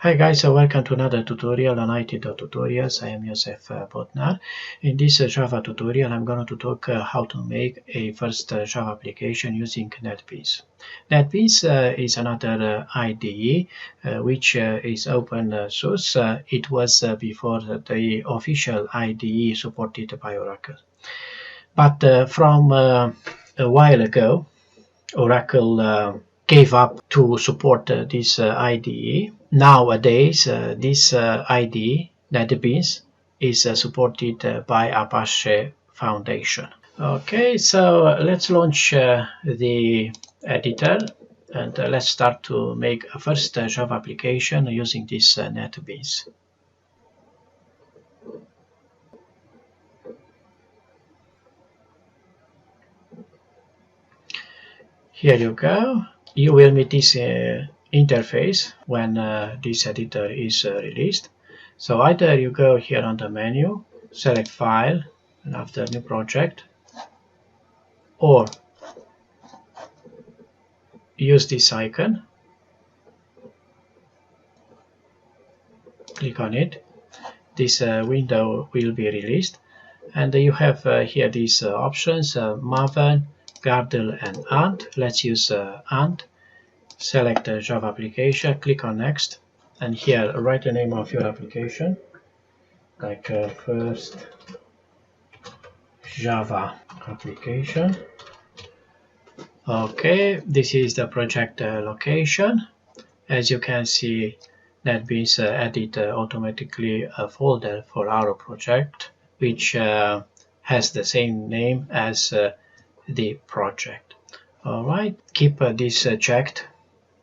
Hi guys, so welcome to another tutorial on IT.tutorials. I am Josef Botnar. In this Java tutorial, I'm going to talk how to make a first Java application using NetBeans. NetBeans is another IDE which is open source. It was before the official IDE supported by Oracle. But from a while ago, Oracle gave up to support this IDE. Nowadays, this IDE, NetBeans, is supported by Apache Foundation. Okay, so let's launch the editor and let's start to make a first Java application using this NetBeans. Here you go. You will meet this interface when this editor is released. So either you go here on the menu, select File, and after New Project, or use this icon, click on it. This window will be released, and you have here these options: Maven, Gradle, and Ant. Let's use Ant. Select the Java application, click on Next, and here write the name of your application, like first Java application. Okay, this is the project location. As you can see, NetBeans added automatically a folder for our project, which has the same name as the project. All right, keep this checked.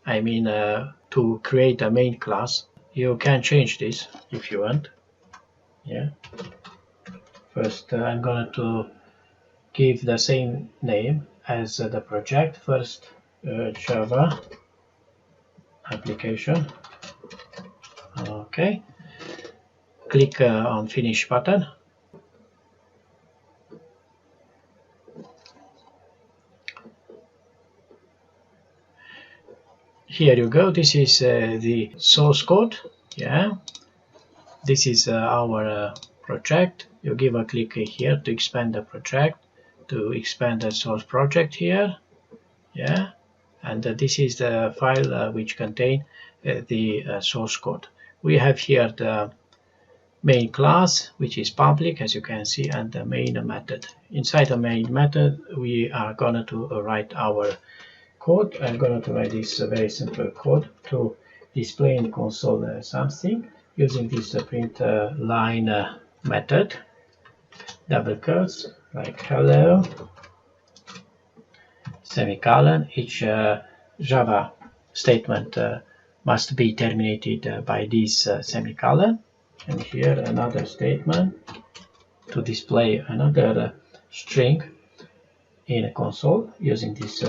I mean, to create a main class, you can change this if you want. Yeah. First, I'm going to give the same name as the project. First, Java application. Okay. Click on Finish button. Here you go. This is the source code. Yeah, this is our project. You give a click here to expand the project, to expand the source project here. Yeah, and this is the file which contain the source code. We have here the main class, which is public, as you can see, and the main method. Inside the main method, we are going to write our code. I'm going to write this very simple code to display in console something using this print line method, double quotes, like hello, semicolon. Each Java statement must be terminated by this semicolon, and here another statement to display another string in a console using this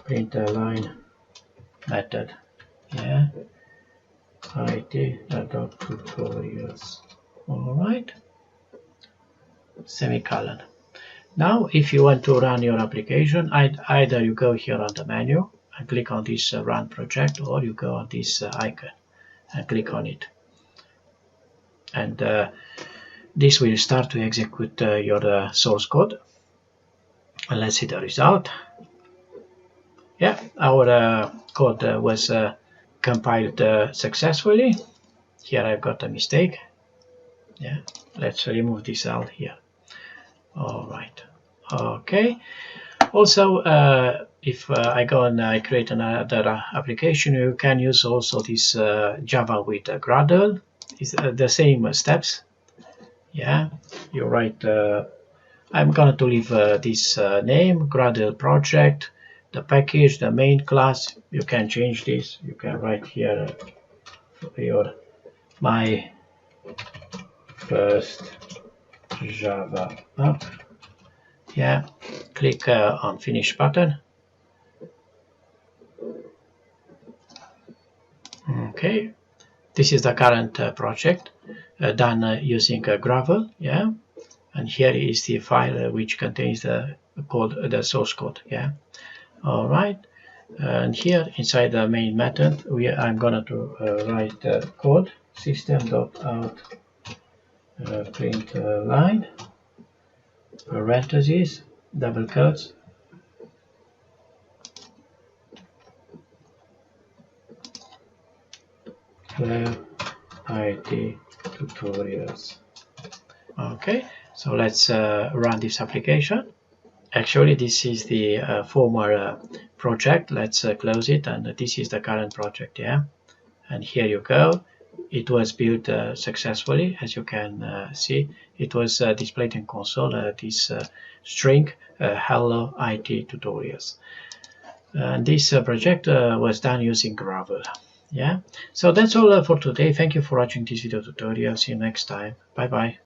print line method. Yeah, IT.tutorials. All right, semicolon. Now, if you want to run your application, either you go here on the menu and click on this Run Project, or you go on this icon and click on it, and this will start to execute your source code. And let's see the result. Yeah, our code was compiled successfully. Here I've got a mistake. Yeah, let's remove this out here. All right. Okay. Also, if I go and I create another application, you can use also this Java with Gradle. It's the same steps. Yeah, you write. I'm going to leave this name, Gradle project, the package, the main class. You can change this. You can write here my first Java app. Yeah, click on Finish button. Okay, this is the current project done using Gravel. Yeah. And here is the file which contains the code, the source code. Yeah. All right. And here inside the main method, I'm gonna to write code system.out print line parentheses double quotes IT tutorials. Okay, so let's run this application. Actually, this is the former project. Let's close it, and this is the current project. Yeah, and here you go. It was built successfully, as you can see. It was displayed in console. This string hello IT tutorials. And this project was done using Gravel. Yeah, so that's all for today. Thank you for watching this video tutorial. See you next time. Bye bye.